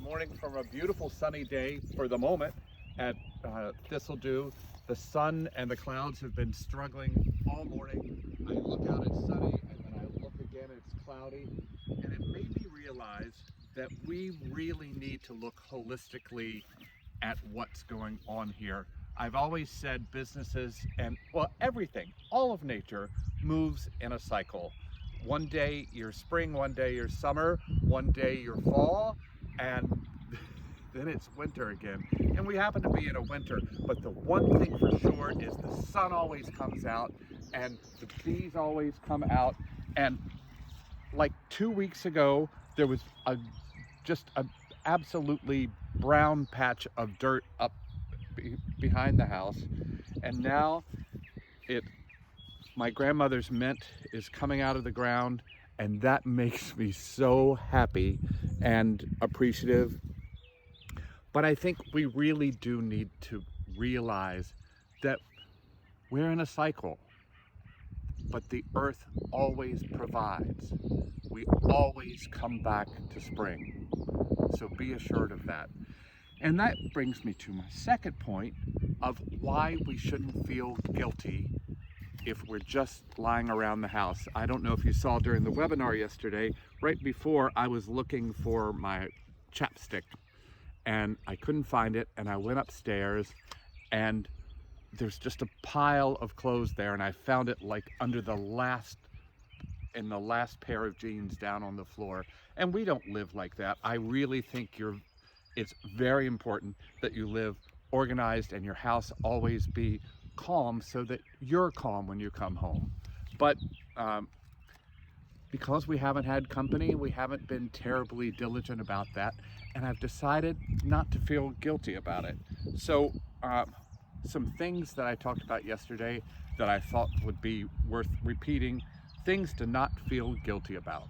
morning from a beautiful sunny day for the moment at Thistledew. The sun and the clouds have been struggling all morning. I look out, it's sunny, and then I look again, it's cloudy. And it made me realize that we really need to look holistically at what's going on here. I've always said businesses and, well, everything, all of nature moves in a cycle. One day you're spring, one day you're summer, one day you're fall, and then it's winter again. And we happen to be in a winter, but the one thing for sure is the sun always comes out and the bees always come out. And like 2 weeks ago, there was just an absolutely brown patch of dirt up behind the house. And now my grandmother's mint is coming out of the ground, and that makes me so happy and appreciative. But I think we really do need to realize that we're in a cycle, but the earth always provides. We always come back to spring. So be assured of that. And that brings me to my second point of why we shouldn't feel guilty if we're just lying around the house. I don't know if you saw during the webinar yesterday, right before I was looking for my chapstick and I couldn't find it, and I went upstairs and there's just a pile of clothes there, and I found it like under the last pair of jeans down on the floor. And we don't live like that. I really think it's very important that you live organized and your house always be calm so that you're calm when you come home. But because we haven't had company, we haven't been terribly diligent about that, and I've decided not to feel guilty about it. So some things that I talked about yesterday that I thought would be worth repeating, things to not feel guilty about.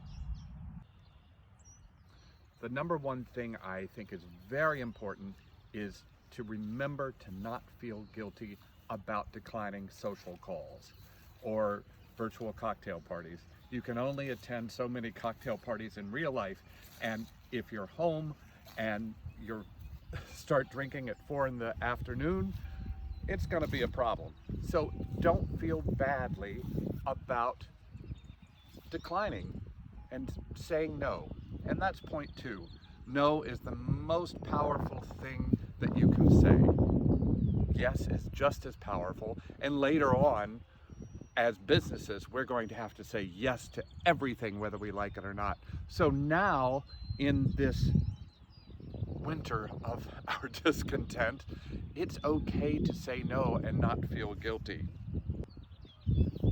The number one thing I think is very important is to remember to not feel guilty about declining social calls or virtual cocktail parties. You can only attend so many cocktail parties in real life, and if you're home and you start drinking at 4 in the afternoon, it's going to be a problem. So don't feel badly about declining and saying no. And that's point 2. No is the most powerful thing that you can say. Yes is just as powerful, and later on, as businesses, we're going to have to say yes to everything, whether we like it or not. So now, in this winter of our discontent, it's okay to say no and not feel guilty.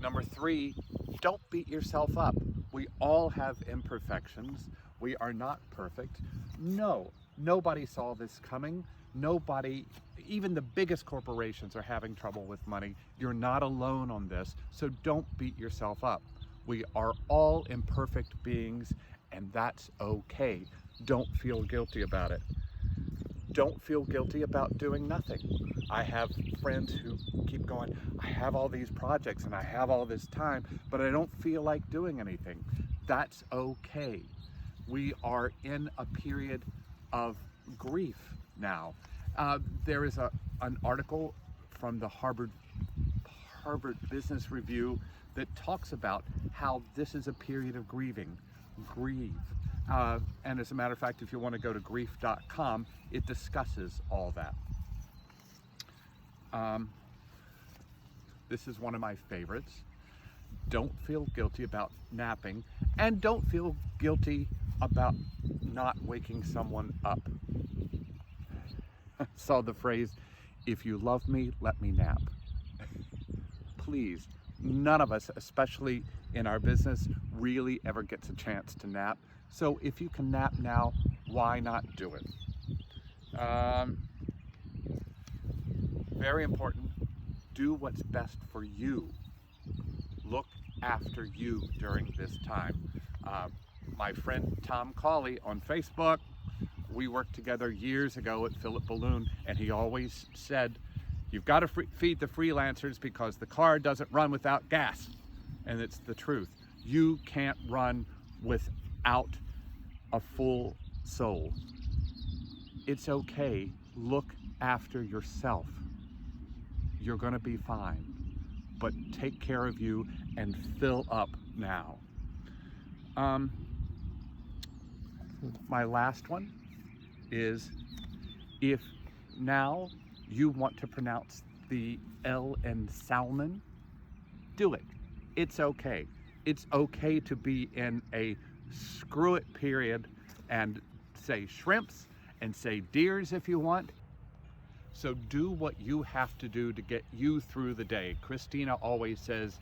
Number 3, don't beat yourself up. We all have imperfections. We are not perfect. No, nobody saw this coming. Nobody, even the biggest corporations, are having trouble with money. You're not alone on this, so don't beat yourself up. We are all imperfect beings, and that's okay. Don't feel guilty about it. Don't feel guilty about doing nothing. I have friends who keep going, I have all these projects and I have all this time, but I don't feel like doing anything. That's okay. We are in a period of grief now. There is an article from the Harvard Business Review that talks about how this is a period of grieving. Grieve. And as a matter of fact, if you want to go to grief.com, it discusses all that. This is one of my favorites. Don't feel guilty about napping, and don't feel guilty about not waking someone up. Saw the phrase, if you love me, let me nap. Please, none of us, especially in our business, really ever gets a chance to nap. So if you can nap now, why not do it? Very important, do what's best for you. Look after you during this time. My friend Tom Cawley on Facebook, we worked together years ago at Philip Balloon, and he always said, you've got to feed the freelancers because the car doesn't run without gas. And it's the truth. You can't run without a full soul. It's okay. Look after yourself. You're gonna be fine. But take care of you and fill up now. My last one is, if now you want to pronounce the L in salmon, do it. It's okay. It's okay to be in a screw it period and say shrimps and say deers if you want. So do what you have to do to get you through the day. Christina always says,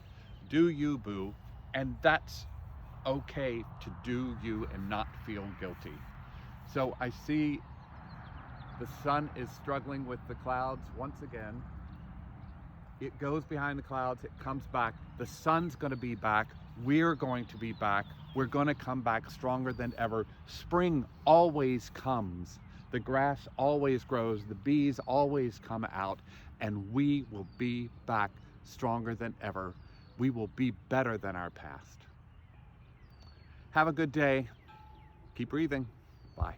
do you, boo, and that's okay to do you and not feel guilty. So I see the sun is struggling with the clouds once again. It goes behind the clouds, it comes back. The sun's gonna be back. We're going to be back. We're gonna come back stronger than ever. Spring always comes. The grass always grows. The bees always come out, and we will be back stronger than ever. We will be better than our past. Have a good day. Keep breathing. Bye.